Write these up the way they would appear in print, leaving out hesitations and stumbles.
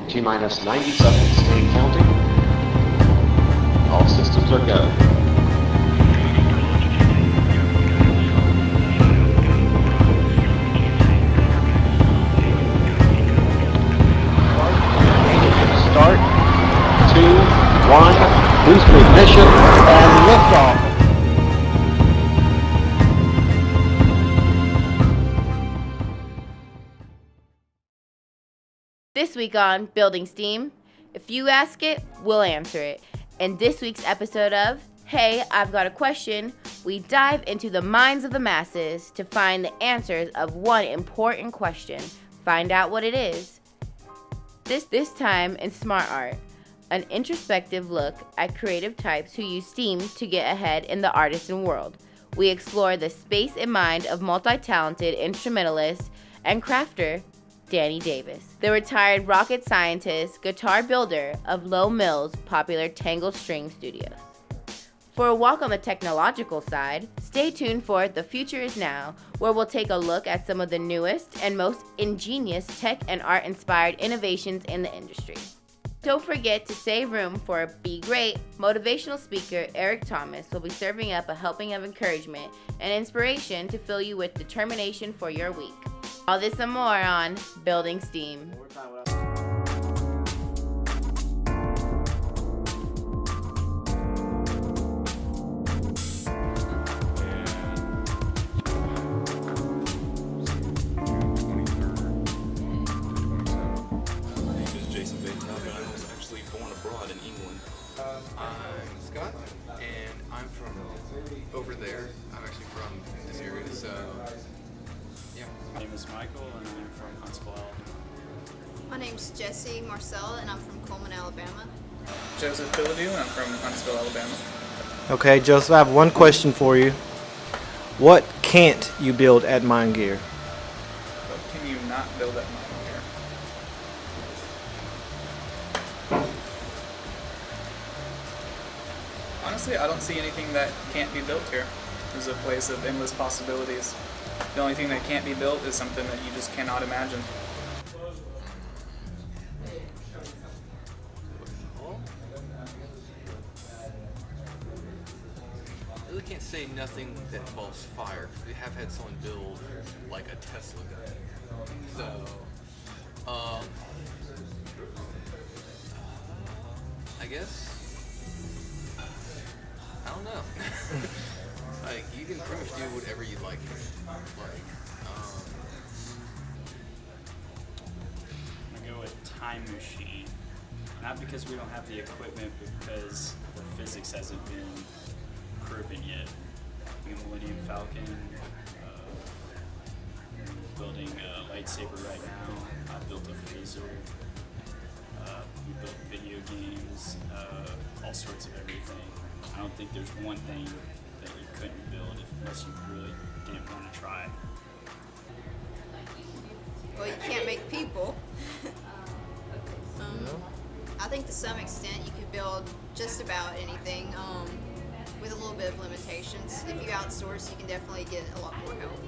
T-minus 90 seconds and counting. All systems are go. Start. 2, 1, booster ignition, and liftoff. This week on Building Steam, if you ask it, we'll answer it. In this week's episode of Hey, I've Got a Question, we dive into the minds of the masses to find the answers of one important question. Find out what it is. This time in Smart Art, an introspective look at creative types who use STEAM to get ahead in the artisan world. We explore the space and mind of multi-talented instrumentalist and crafter Danny Davis, the retired rocket scientist, guitar builder of Low Mill's popular Tangle String Studios. For a walk on the technological side, stay tuned for The Future Is Now, where we'll take a look at some of the newest and most ingenious tech and art-inspired innovations in the industry. Don't forget to save room for Be Great. Motivational speaker Eric Thomas will be serving up a helping of encouragement and inspiration to fill you with determination for your week. All this and more on Building Steam. I'm Scott, and I'm from over there. I'm actually from this area, so yeah. My name is Michael, and I'm from Huntsville, Alabama. My name's Jesse Marcel, and I'm from Coleman, Alabama. Joseph Billadue, and I'm from Huntsville, Alabama. Okay, Joseph, I have one question for you. What can't you build at MindGear? What can you not build at MindGear? Honestly, I don't see anything that can't be built here. This is a place of endless possibilities. The only thing that can't be built is something that you just cannot imagine. I really can't say nothing that involves fire, because we have had someone build like a Tesla gun. So, I guess, I don't know. Like, you can pretty much do whatever you like. I'm going to go with Time Machine. Not because we don't have the equipment, but because the physics hasn't been proven yet. The Millennium Falcon, building a lightsaber right now. I built a phaser. We built video games, all sorts of everything. I don't think there's one thing that you couldn't build unless you really didn't want to try. Well, you can't make people. I think to some extent you could build just about anything with a little bit of limitations. If you outsource, you can definitely get a lot more help.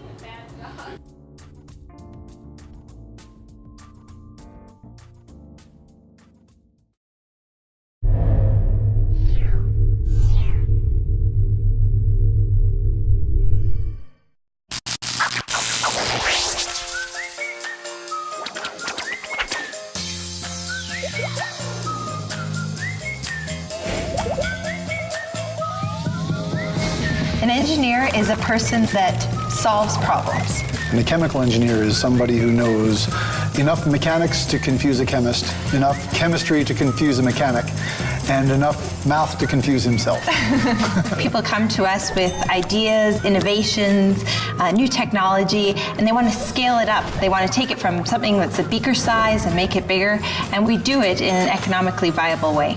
An engineer is a person that solves problems. And a chemical engineer is somebody who knows enough mechanics to confuse a chemist, enough chemistry to confuse a mechanic, and enough math to confuse himself. People come to us with ideas, innovations, new technology, and they want to scale it up. They want to take it from something that's a beaker size and make it bigger, and we do it in an economically viable way.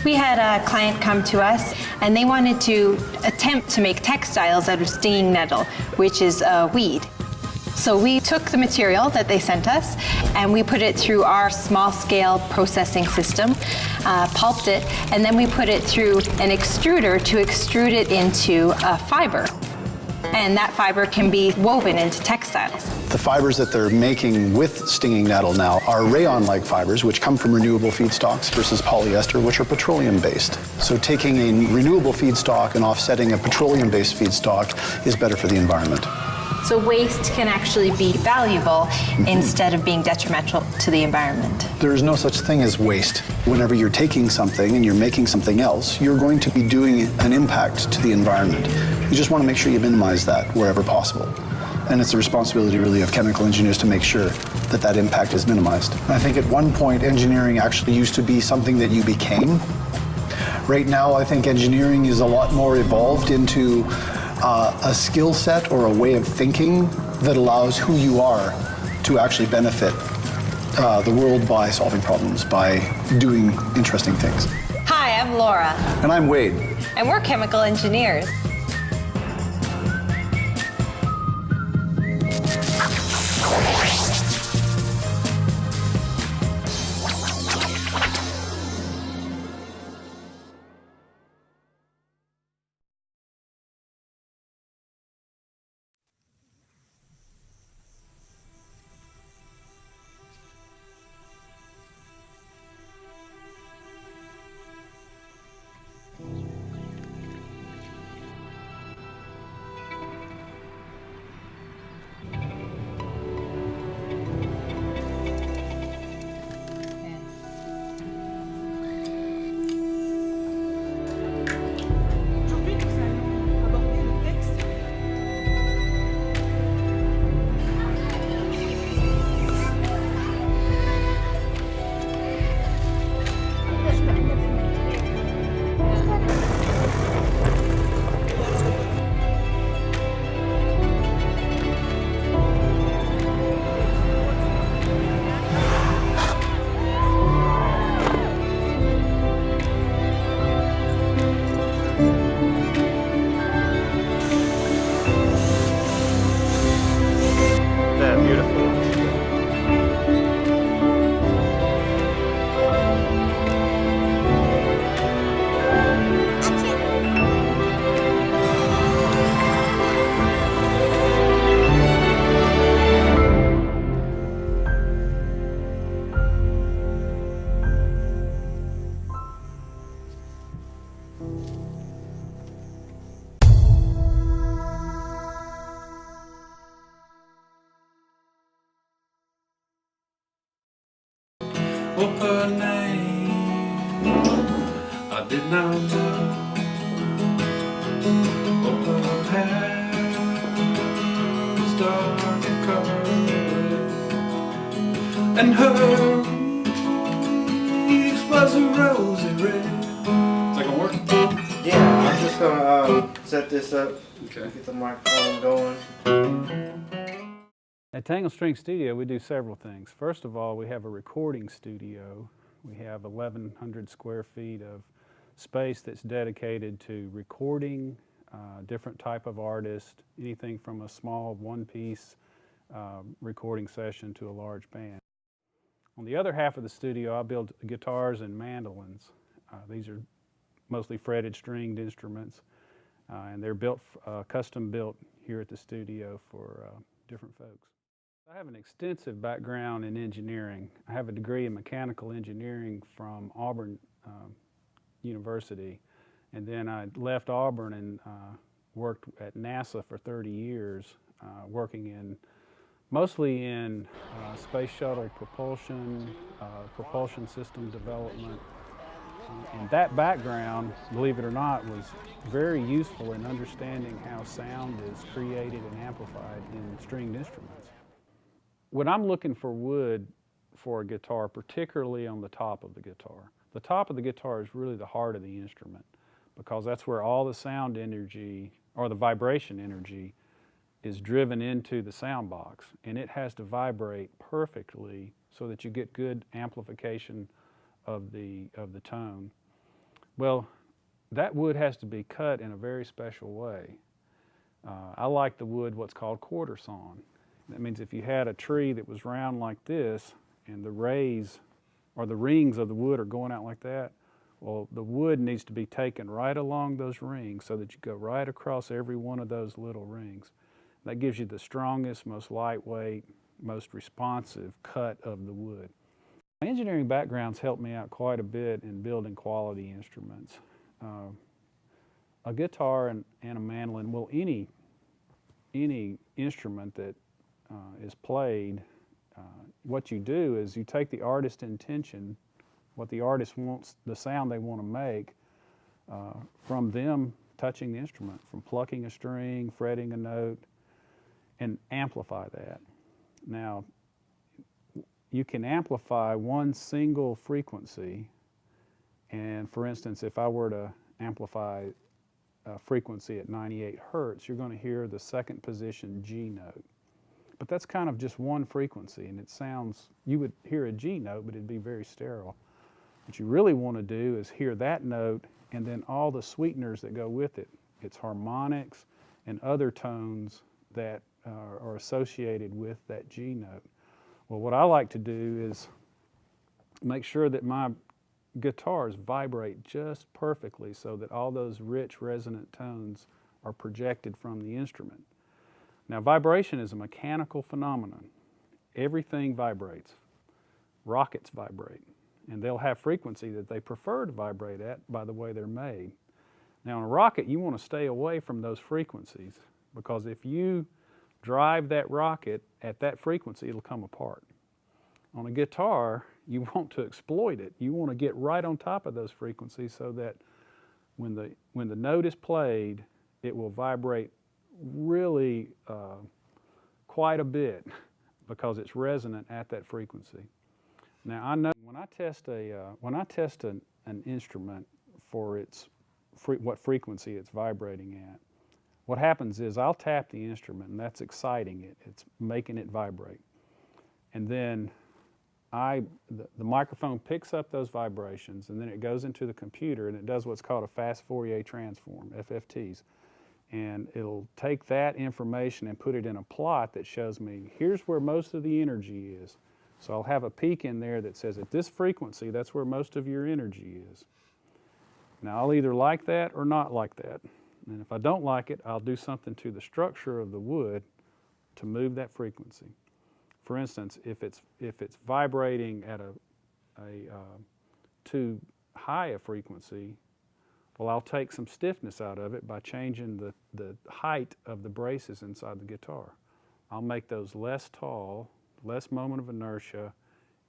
We had a client come to us and they wanted to attempt to make textiles out of stinging nettle, which is a weed. So we took the material that they sent us and we put it through our small-scale processing system, pulped it, and then we put it through an extruder to extrude it into a fiber. and that fiber can be woven into textiles. The fibers that they're making with stinging nettle now are rayon-like fibers, which come from renewable feedstocks, versus polyester, which are petroleum-based. So taking a renewable feedstock and offsetting a petroleum-based feedstock is better for the environment. So waste can actually be valuable instead of being detrimental to the environment. There is no such thing as waste. Whenever you're taking something and you're making something else, you're going to be doing an impact to the environment. You just want to make sure you minimize that wherever possible. And it's the responsibility really of chemical engineers to make sure that that impact is minimized. I think at one point engineering actually used to be something that you became. Right now I think engineering is a lot more evolved into a skill set or a way of thinking that allows who you are to actually benefit the world by solving problems, by doing interesting things. Hi, I'm Laura, And I'm Wade. and we're chemical engineers. That beautiful. What her name I did not know. What her hair was dark and curly, and her cheeks was a rosy red. Is that gonna work? Yeah, I'm just gonna set this up, Okay. get the microphone going. At Tangle String Studio, we do several things. First of all, we have a recording studio. We have 1,100 square feet of space that's dedicated to recording different type of artists, anything from a small one-piece recording session to a large band. On the other half of the studio, I build guitars and mandolins. These are mostly fretted stringed instruments, and they're built, custom built here at the studio for different folks. I have an extensive background in engineering. I have a degree in mechanical engineering from Auburn University, and then I left Auburn and worked at NASA for 30 years, working in mostly in space shuttle propulsion, propulsion system development. And that background, believe it or not, was very useful in understanding how sound is created and amplified in stringed instruments. When I'm looking for wood for a guitar, particularly on the top of the top of the guitar is really the heart of the instrument, because that's where all the sound energy, or the vibration energy, is driven into the sound box, and it has to vibrate perfectly so that you get good amplification of the tone. Well, that wood has to be cut in a very special way. I like the wood what's called quarter sawn. That means if you had a tree that was round like this and the rays or the rings of the wood are going out like that, Well, the wood needs to be taken right along those rings so that you go right across every one of those little rings. That gives you the strongest, most lightweight, most responsive cut of the wood. My engineering background's helped me out quite a bit in building quality instruments. A guitar and a mandolin, well, any instrument that is played, what you do is you take the artist's intention, what the artist wants, the sound they want to make, from them touching the instrument, from plucking a string, fretting a note, and amplify that. Now, you can amplify one single frequency, and for instance, if I were to amplify a frequency at 98 hertz, you're going to hear the second position G note. But that's kind of just one frequency, and it sounds, you would hear a G note, but it'd be very sterile. What you really want to do is hear that note and then all the sweeteners that go with it. It's harmonics and other tones that are associated with that G note. Well, what I like to do is make sure that my guitars vibrate just perfectly so that all those rich resonant tones are projected from the instrument. Now, vibration is a mechanical phenomenon. Everything vibrates. Rockets vibrate, and they'll have frequency that they prefer to vibrate at by the way they're made. Now, in a rocket, you want to stay away from those frequencies, because if you drive that rocket at that frequency, it'll come apart. On a guitar, you want to exploit it. You want to get right on top of those frequencies so that when the note is played, it will vibrate really quite a bit because it's resonant at that frequency. Now, I know when I test an instrument for its what frequency it's vibrating at, what happens is I'll tap the instrument, and that's exciting it. It's making it vibrate. And then the microphone picks up those vibrations, and then it goes into the computer, and it does what's called a fast Fourier transform, FFTs. And it'll take that information and put it in a plot that shows me, here's where most of the energy is. So I'll have a peak in there that says, at this frequency, that's where most of your energy is. Now, I'll either like that or not like that. And if I don't like it, I'll do something to the structure of the wood to move that frequency. For instance, if it's vibrating at too high a frequency, well, I'll take some stiffness out of it by changing the height of the braces inside the guitar. I'll make those less tall, less moment of inertia,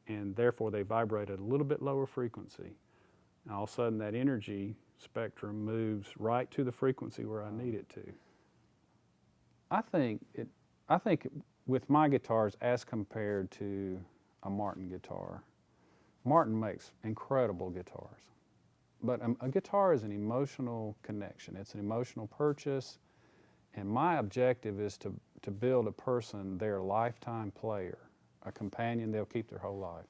and therefore they vibrate at a little bit lower frequency. And all of a sudden that energy spectrum moves right to the frequency where I need it to. I think with my guitars as compared to a Martin guitar, Martin makes incredible guitars. But a guitar is an emotional connection. It's an emotional purchase, and my objective is to build a person their lifetime player, a companion they'll keep their whole life.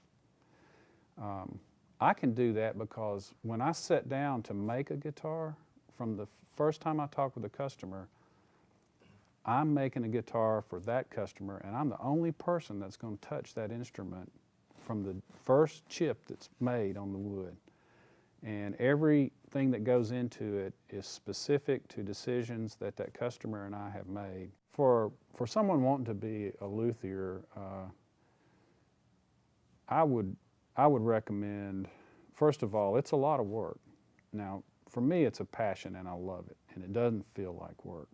I can do that because when I sit down to make a guitar, from the first time I talk with a customer, I'm making a guitar for that customer, and I'm the only person that's going to touch that instrument from the first chip that's made on the wood. And everything that goes into it is specific to decisions that customer and I have made. For someone wanting to be a luthier, I would recommend, first of all, it's a lot of work. Now, for me, it's a passion and I love it, and it doesn't feel like work.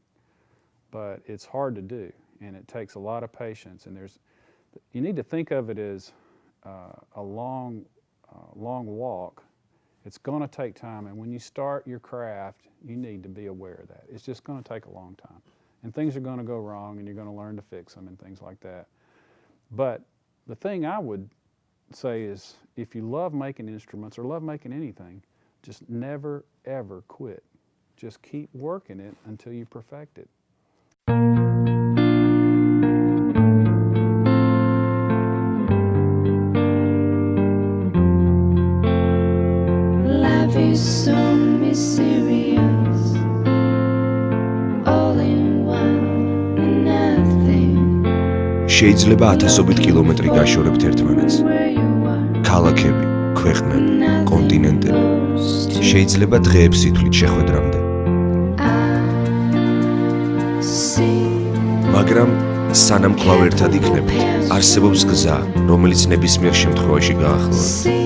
But it's hard to do, and it takes a lot of patience, and you need to think of it as a long walk. It's going to take time, and when you start your craft, you need to be aware of that. It's just going to take a long time, and things are going to go wrong, and you're going to learn to fix them and things like that. But the thing I would say is, if you love making instruments or love making anything, just never, ever quit. Just keep working it until you perfect it. Life is so mysterious, all in one and nothing. შეიძლება ათასობით კილომეტრი გაშორებთ ერთმანეთს. ქალაქები, ქვეყნები, კონტინენტები. შეიძლება დღეებს სითვლით შეხვედრამდე. მაგრამ სანამ კვლავ ერთად იქნებით, არსებობს გზა, რომელიც ნებისმიერ შემთხვევაში გაახლოება.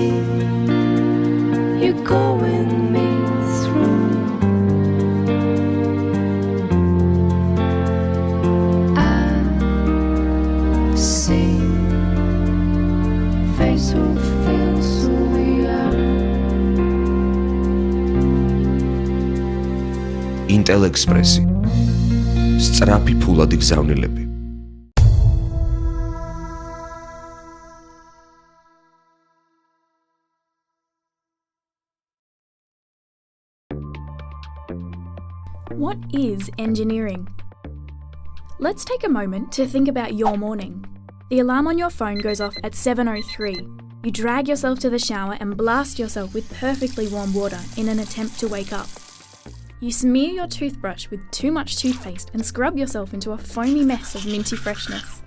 ინტელექსპრესი. სწრაფი ფულადი გზავნილები. What is engineering? Let's take a moment to think about your morning. The alarm on your phone goes off at 7:03. You drag yourself to the shower and blast yourself with perfectly warm water in an attempt to wake up. You smear your toothbrush with too much toothpaste and scrub yourself into a foamy mess of minty freshness.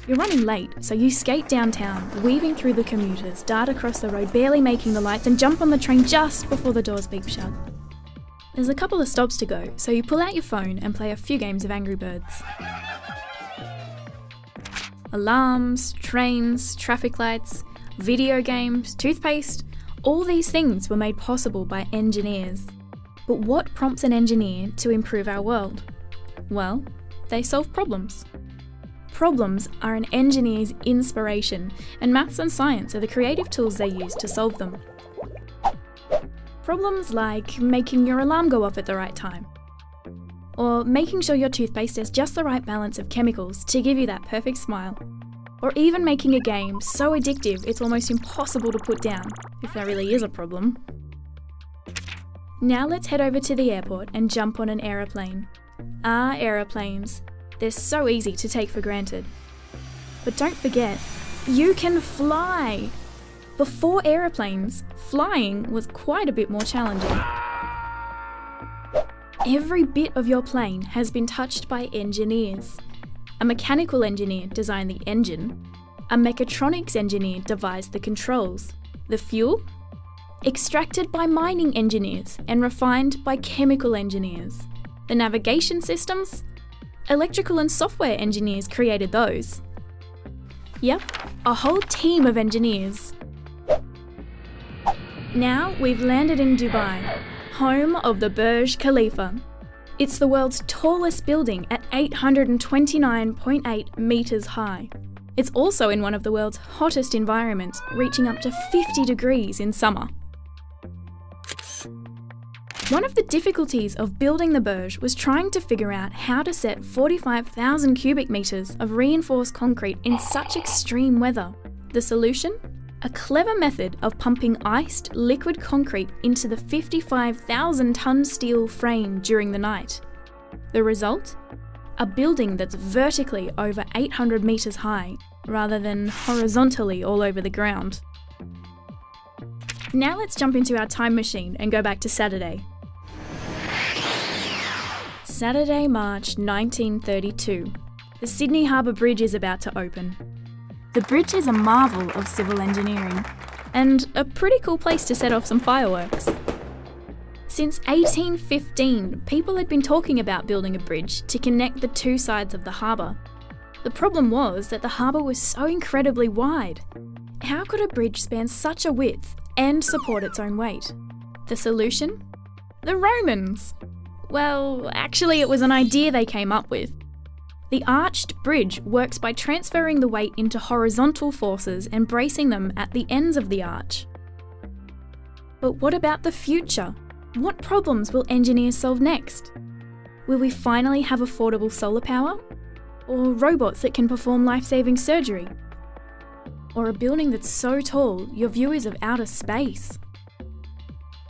You're running late, so you skate downtown, weaving through the commuters, dart across the road, barely making the lights, and jump on the train just before the doors beep shut. There's a couple of stops to go, so you pull out your phone and play a few games of Angry Birds. Alarms, trains, traffic lights, video games, toothpaste, all these things were made possible by engineers. But what prompts an engineer to improve our world? Well, they solve problems. Problems are an engineer's inspiration, and maths and science are the creative tools they use to solve them. Problems like making your alarm go off at the right time, or making sure your toothpaste has just the right balance of chemicals to give you that perfect smile, or even making a game so addictive it's almost impossible to put down, if that really is a problem. Now let's head over to the airport and jump on an aeroplane. Aeroplanes. They're so easy to take for granted. But don't forget, you can fly! Before aeroplanes, flying was quite a bit more challenging. Every bit of your plane has been touched by engineers. A mechanical engineer designed the engine. A mechatronics engineer devised the controls. The fuel? Extracted by mining engineers and refined by chemical engineers. The navigation systems? Electrical and software engineers created those. Yep, a whole team of engineers. Now we've landed in Dubai, home of the Burj Khalifa. It's the world's tallest building at 829.8 metres high. It's also in one of the world's hottest environments, reaching up to 50 degrees in summer. One of the difficulties of building the Burj was trying to figure out how to set 45,000 cubic metres of reinforced concrete in such extreme weather. The solution? A clever method of pumping iced liquid concrete into the 55,000-ton steel frame during the night. The result? A building that's vertically over 800 metres high, rather than horizontally all over the ground. Now let's jump into our time machine and go back to Saturday. Saturday, March 1932. The Sydney Harbour Bridge is about to open. The bridge is a marvel of civil engineering, and a pretty cool place to set off some fireworks. Since 1815, people had been talking about building a bridge to connect the two sides of the harbour. The problem was that the harbour was so incredibly wide. How could a bridge span such a width and support its own weight? The solution? The Romans! Well, actually it was an idea they came up with. The arched bridge works by transferring the weight into horizontal forces and bracing them at the ends of the arch. But what about the future? What problems will engineers solve next? Will we finally have affordable solar power? Or robots that can perform life-saving surgery? Or a building that's so tall your view is of outer space?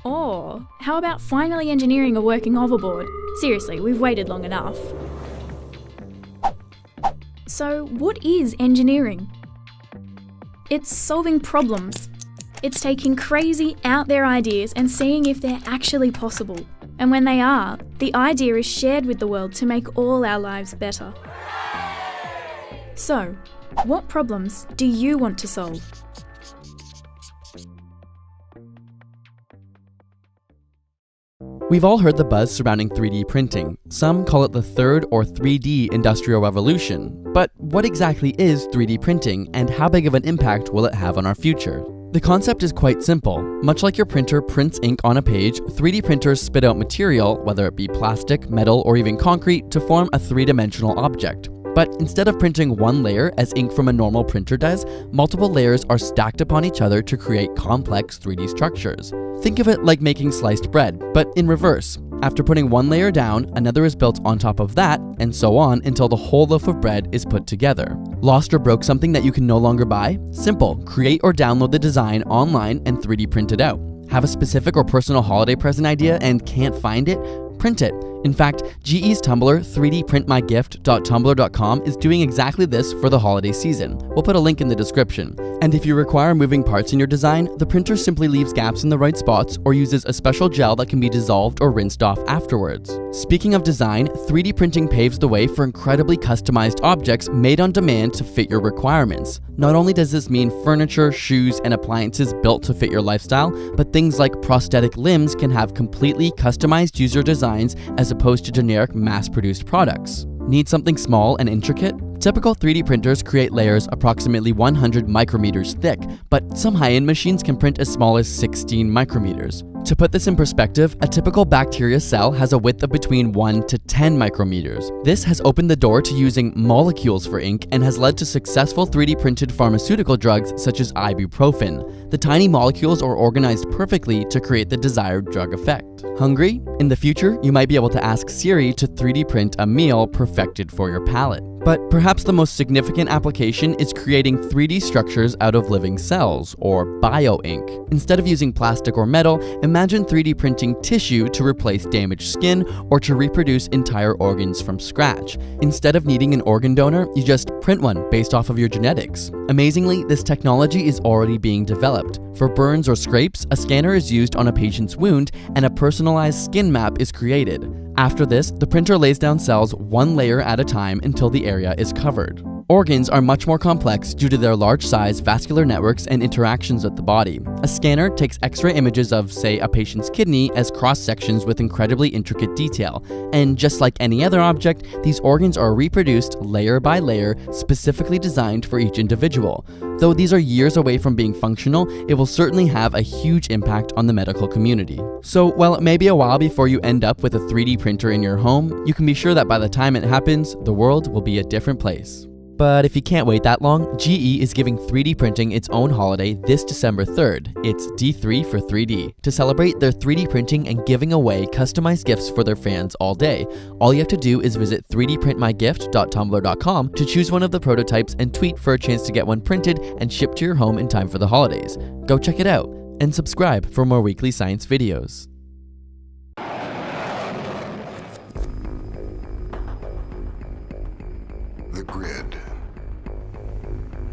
Or how about finally engineering a working hoverboard? Seriously, we've waited long enough. So what is engineering? It's solving problems. It's taking crazy, out there ideas and seeing if they're actually possible. And when they are, the idea is shared with the world to make all our lives better. So, what problems do you want to solve? We've all heard the buzz surrounding 3D printing. Some call it the third or 3D industrial revolution. But what exactly is 3D printing, and how big of an impact will it have on our future? The concept is quite simple. Much like your printer prints ink on a page, 3D printers spit out material, whether it be plastic, metal, or even concrete, to form a three-dimensional object. But instead of printing one layer as ink from a normal printer does, multiple layers are stacked upon each other to create complex 3D structures. Think of it like making sliced bread, but in reverse. After putting one layer down, another is built on top of that, and so on until the whole loaf of bread is put together. Lost or broke something that you can no longer buy? Simple. Create or download the design online and 3D print it out. Have a specific or personal holiday present idea and can't find it? Print it. In fact, GE's Tumblr, 3dprintmygift.tumblr.com, is doing exactly this for the holiday season. We'll put a link in the description. And if you require moving parts in your design, the printer simply leaves gaps in the right spots or uses a special gel that can be dissolved or rinsed off afterwards. Speaking of design, 3D printing paves the way for incredibly customized objects made on demand to fit your requirements. Not only does this mean furniture, shoes, and appliances built to fit your lifestyle, but things like prosthetic limbs can have completely customized user designs as opposed to generic mass-produced products. Need something small and intricate? Typical 3D printers create layers approximately 100 micrometers thick, but some high-end machines can print as small as 16 micrometers. To put this in perspective, a typical bacteria cell has a width of between 1 to 10 micrometers. This has opened the door to using molecules for ink and has led to successful 3D printed pharmaceutical drugs such as ibuprofen. The tiny molecules are organized perfectly to create the desired drug effect. Hungry? In the future, you might be able to ask Siri to 3D print a meal perfected for your palate. But perhaps the most significant application is creating 3D structures out of living cells, or bio-ink. Instead of using plastic or metal, imagine 3D printing tissue to replace damaged skin or to reproduce entire organs from scratch. Instead of needing an organ donor, you just print one based off of your genetics. Amazingly, this technology is already being developed. For burns or scrapes, a scanner is used on a patient's wound and a personalized skin map is created. After this, the printer lays down cells one layer at a time until the area is covered. Organs are much more complex due to their large size, vascular networks, and interactions with the body. A scanner takes X-ray images of, say, a patient's kidney as cross-sections with incredibly intricate detail. And just like any other object, these organs are reproduced layer by layer, specifically designed for each individual. Though these are years away from being functional, it will certainly have a huge impact on the medical community. So while it may be a while before you end up with a 3D printer in your home, you can be sure that by the time it happens, the world will be a different place. But if you can't wait that long, GE is giving 3D printing its own holiday this December 3rd. It's D3 for 3D, to celebrate their 3D printing and giving away customized gifts for their fans all day. All you have to do is visit 3dprintmygift.tumblr.com to choose one of the prototypes and tweet for a chance to get one printed and shipped to your home in time for the holidays. Go check it out, and subscribe for more weekly science videos. The grid.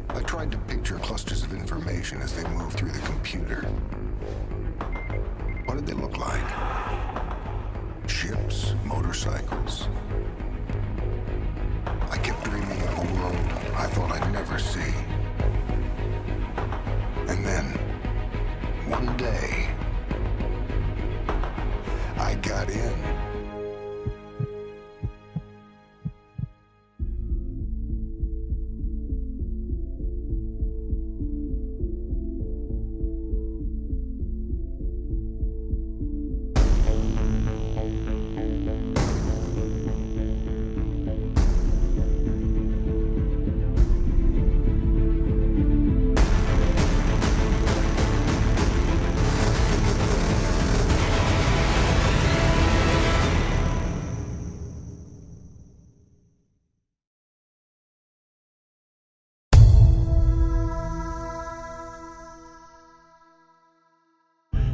I tried to picture clusters of information as they move through the computer. What did they look like? Ships, motorcycles. I kept dreaming of a world I thought I'd never see. And then, one day, I got in.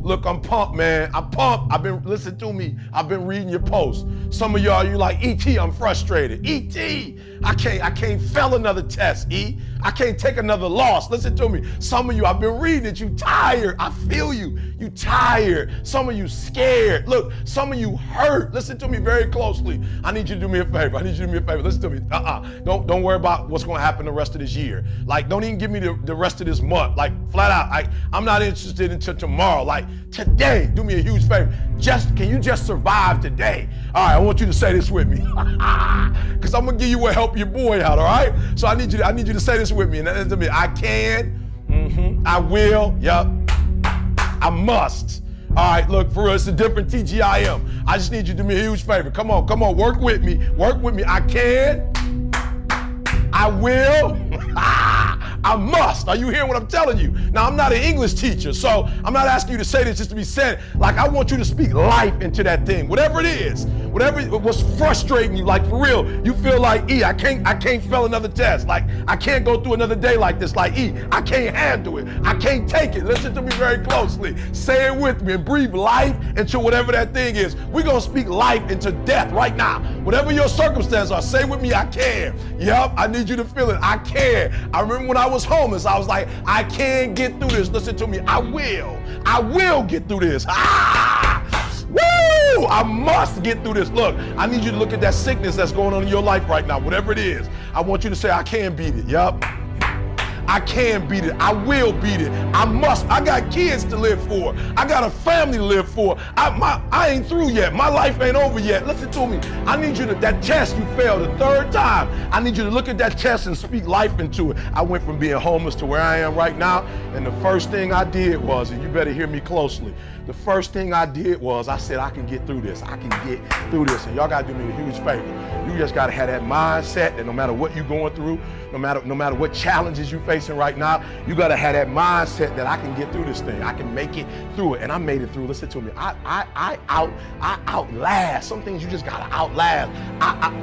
Look, I'm pumped, man. I'm pumped. Listen to me. I've been reading your posts. Some of y'all, you like, E.T., I'm frustrated. E.T., I can't fail another test, E. I can't take another loss. Listen to me. Some of you, I've been reading it. You tired. I feel you. You tired. Some of you scared. Look, some of you hurt. Listen to me very closely. I need you to do me a favor. Listen to me. Don't worry about what's going to happen the rest of this year. Like, don't even give me the rest of this month. Like, flat out. I'm not interested until tomorrow. Like, today, do me a huge favor. Can you just survive today? All right, I want you to say this with me. Because I'm going to give you what help your boy out, all right? So I need you to say this with me. And that's to me. I can. I will. Yep. I must. All right, look, for us, it's a different TGIM. I just need you to do me a huge favor. Come on, work with me. I can. I will. I must. Are you hearing what I'm telling you? Now, I'm not an English teacher, so I'm not asking you to say this just to be said. Like, I want you to speak life into that thing, whatever it is, whatever was frustrating you, like, for real, you feel like, E, I can't fail another test. Like, I can't go through another day like this. Like, E, I can't handle it. I can't take it. Listen to me very closely. Say it with me and breathe life into whatever that thing is. We're going to speak life into death right now. Whatever your circumstances are, say with me, I can. Yep, I need you to feel it. I can. I remember when I was homeless, I was like, I can get through this. Listen to me. I will get through this. Woo! I must get through this. Look, I need you to look at that sickness that's going on in your life right now, whatever it is. I want you to say, I can beat it. Yup. I can beat it. I will beat it. I must. I got kids to live for. I got a family to live for. I ain't through yet. My life ain't over yet. Listen to me. I need you to, that test you failed the third time, I need you to look at that test and speak life into it. I went from being homeless to where I am right now, and the first thing I did was, and you better hear me closely, the first thing I did was I said, I can get through this. I can get through this. And y'all got to do me a huge favor. You just got to have that mindset that no matter what you're going through, no matter what challenges you're facing right now, you got to have that mindset that I can get through this thing. I can make it through it. And I made it through. Listen to me. I outlast. Some things you just got to outlast.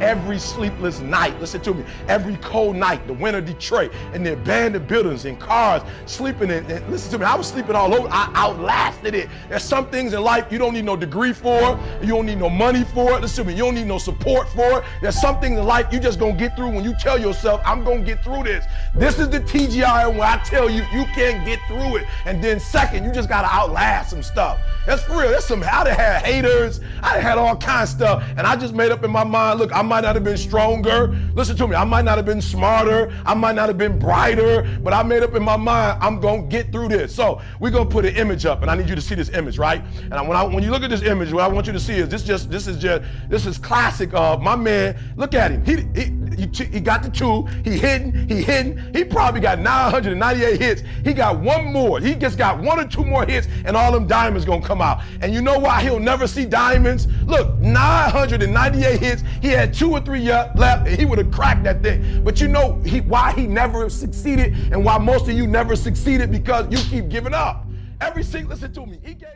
Every sleepless night, listen to me, every cold night, the winter Detroit, and the abandoned buildings and cars, sleeping in, and listen to me, I was sleeping all over. I outlasted it. There's some things in life you don't need no degree for. You don't need no money for it. Listen to me, you don't need no support for it. There's some things in life you just gonna get through when you tell yourself, I'm gonna get through this. This is the TGI where I tell you, you can't get through it. And then second, you just gotta outlast some stuff. That's for real. That's some, I done had haters. I done had all kinds of stuff. And I just made up in my mind, look, I might not have been stronger. Listen to me, I might not have been smarter. I might not have been brighter, but I made up in my mind, I'm gonna get through this. So we're gonna put an image up, and I need you to see this image, right? And when you look at this image, what I want you to see is this is classic. My man, look at him. He got the two. He hitting. He probably got 998 hits. He got one more. He just got one or two more hits, and all them diamonds gonna come out. And you know why he'll never see diamonds? Look, 998 hits. He had 2 or 3 left, and he would have cracked that thing. But you know why he never succeeded, and why most of you never succeeded? Because you keep giving up. Listen to me. He gave.